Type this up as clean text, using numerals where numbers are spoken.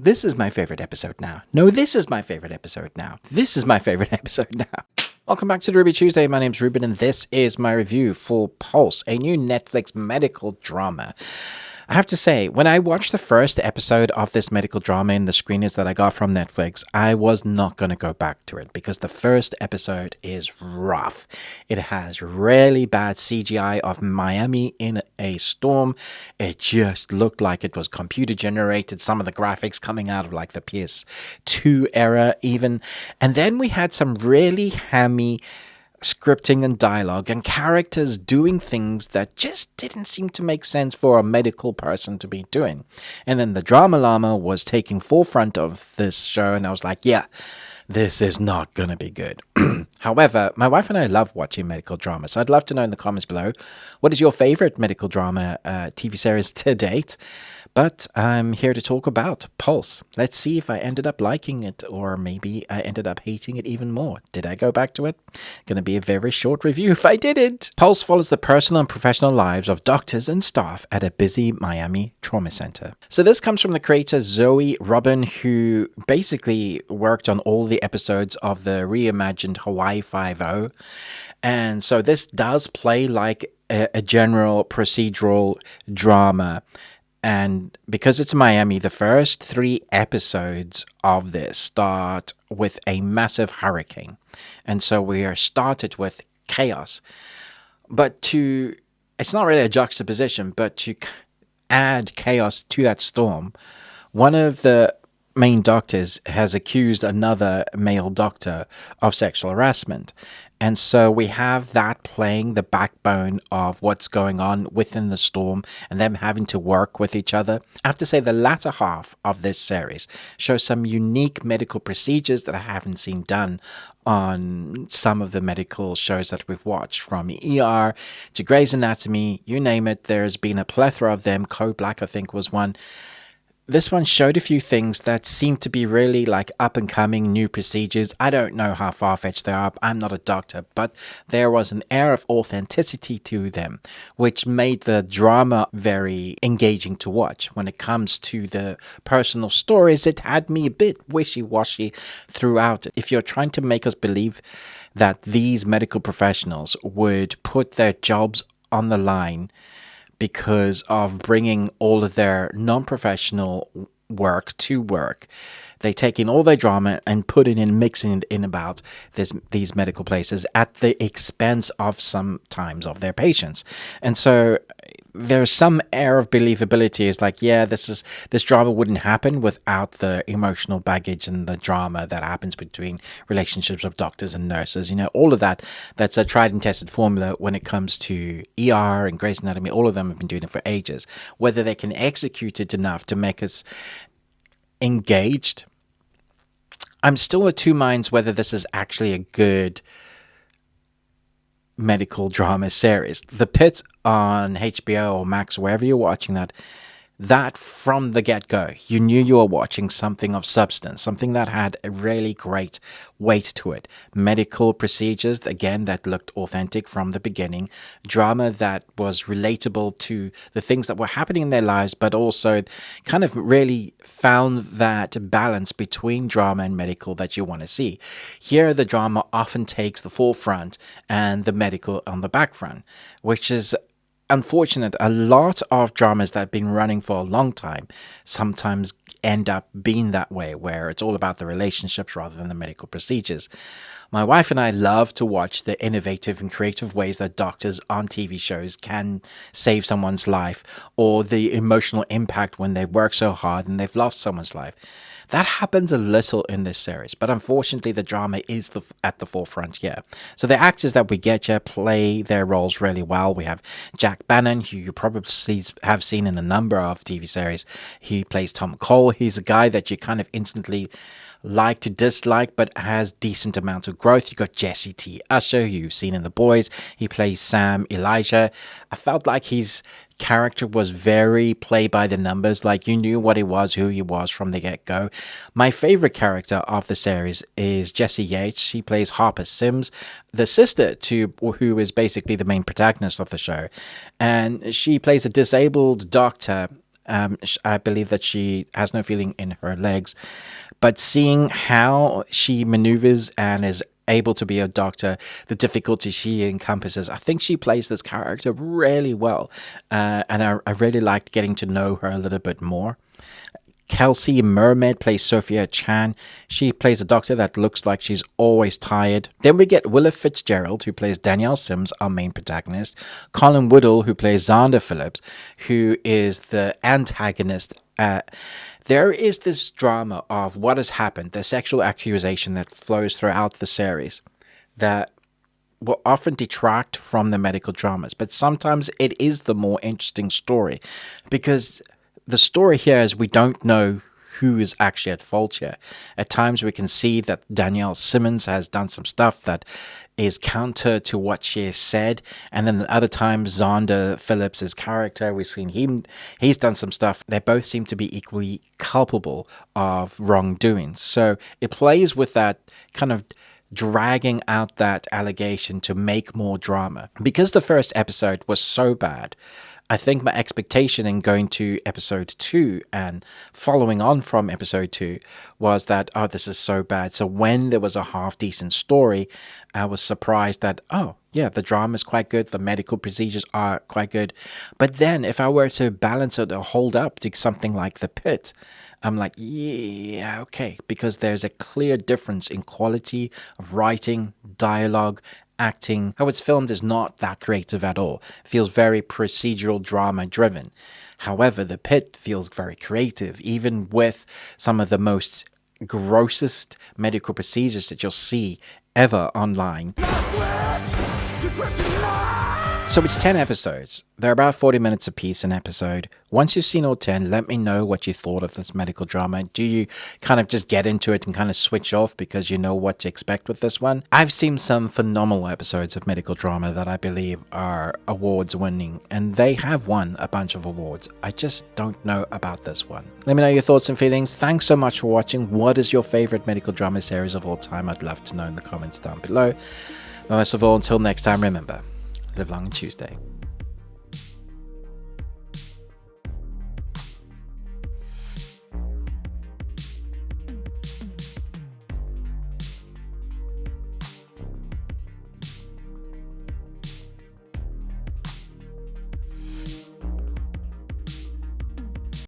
This is my favorite episode now. No, this is my favorite episode now. This is my favorite episode now. Welcome back to the Ruby Tuesday. My name's Ruben and this is my review for Pulse, a new Netflix medical drama. I have to say, when I watched the first episode of this medical drama in the screeners that I got from Netflix, I was not going to go back to it because the first episode is rough. It has really bad CGI of Miami in a storm. It just looked like it was computer generated. Some of the graphics coming out of like the PS2 era even. And then we had some really hammy scripting and dialogue and characters doing things that just didn't seem to make sense for a medical person to be doing. And then the drama llama was taking forefront of this show and I was like, yeah, this is not gonna be good. However, my wife and I love watching medical drama, so I'd love to know in the comments below, what is your favorite medical drama TV series to date? But I'm here to talk about Pulse. Let's see if I ended up liking it or maybe I ended up hating it even more. Did I go back to it? Gonna be a very short review if I didn't. Pulse follows the personal and professional lives of doctors and staff at a busy Miami trauma center. So this comes from the creator Zoe Robin, who basically worked on all the episodes of the reimagined Hawaii Five-0. And so this does play like a general procedural drama. And because it's Miami, the first 3 episodes of this start with a massive hurricane. And so we are started with chaos. But it's not really a juxtaposition, but to add chaos to that storm, one of the main doctors has accused another male doctor of sexual harassment. And so we have that playing the backbone of what's going on within the storm and them having to work with each other. I have to say the latter half of this series shows some unique medical procedures that I haven't seen done on some of the medical shows that we've watched, from ER to Grey's Anatomy, you name it. There's been a plethora of them. Code Black, I think, was one. This one showed a few things that seemed to be really like up and coming new procedures. I don't know how far-fetched they are. I'm not a doctor, but there was an air of authenticity to them, which made the drama very engaging to watch. When it comes to the personal stories, it had me a bit wishy-washy throughout. If you're trying to make us believe that these medical professionals would put their jobs on the line because of bringing all of their non-professional work to work, they take in all their drama and put it in, mixing it in about these medical places at the expense of sometimes of their patients. And so there's some air of believability. It's like, yeah, this drama wouldn't happen without the emotional baggage and the drama that happens between relationships of doctors and nurses. You know, all of that, that's a tried and tested formula when it comes to ER and Grey's Anatomy. All of them have been doing it for ages. Whether they can execute it enough to make us engaged, I'm still of two minds whether this is actually a good medical drama series. The Pit on HBO or Max, wherever you're watching that from the get-go, you knew you were watching something of substance, something that had a really great weight to it. Medical procedures, again, that looked authentic from the beginning. Drama that was relatable to the things that were happening in their lives, but also kind of really found that balance between drama and medical that you want to see. Here, the drama often takes the forefront and the medical on the back front, which is unfortunate. A lot of dramas that have been running for a long time sometimes end up being that way, where it's all about the relationships rather than the medical procedures. My wife and I love to watch the innovative and creative ways that doctors on TV shows can save someone's life, or the emotional impact when they work so hard and they've lost someone's life. That happens a little in this series, but unfortunately the drama is at the forefront here. So the actors that we get here play their roles really well. We have Jack Bannon, who you probably have seen in a number of TV series. He plays Tom Cole. He's a guy that you kind of instantly like to dislike, but has decent amount of growth. You got Jesse T. Usher, who you've seen in The Boys. He plays Sam Elijah. I felt like his character was very play by the numbers, like you knew what he was, who he was from the get-go. My favorite character of the series is Jessie Yates. She plays Harper Sims, the sister to who is basically the main protagonist of the show, and she plays a disabled doctor I believe that she has no feeling in her legs. But seeing how she maneuvers and is able to be a doctor, the difficulty she encompasses, I think she plays this character really well. And I really liked getting to know her a little bit more. Kelsey Mermaid plays Sophia Chan. She plays a doctor that looks like she's always tired. Then we get Willa Fitzgerald, who plays Danielle Sims, our main protagonist. Colin Woodall, who plays Xander Phillips, who is the antagonist. There is this drama of what has happened, the sexual accusation that flows throughout the series that will often detract from the medical dramas, but sometimes it is the more interesting story, because the story here is we don't know who is actually at fault here. At times we can see that Danielle Simmons has done some stuff that is counter to what she has said, and then at other times Xander Phillips' character, we've seen he's done some stuff. They both seem to be equally culpable of wrongdoing. So it plays with that kind of dragging out that allegation to make more drama. Because the first episode was so bad, I think my expectation in going to episode 2 and following on from episode 2 was that, oh, this is so bad. So when there was a half decent story, I was surprised that, oh, yeah, the drama is quite good. The medical procedures are quite good. But then if I were to balance it or hold up to something like The Pit, I'm like, yeah, okay, because there's a clear difference in quality of writing, dialogue, acting. How it's filmed is not that creative at all. It feels very procedural drama driven. However, The Pit feels very creative, even with some of the most grossest medical procedures that you'll see ever online. So it's 10 episodes. They're about 40 minutes apiece an episode. Once you've seen all 10, let me know what you thought of this medical drama. Do you kind of just get into it and kind of switch off because you know what to expect with this one? I've seen some phenomenal episodes of medical drama that I believe are awards winning, and they have won a bunch of awards. I just don't know about this one. Let me know your thoughts and feelings. Thanks so much for watching. What is your favorite medical drama series of all time? I'd love to know in the comments down below. Most of all, until next time, remember, live long and Tuesday.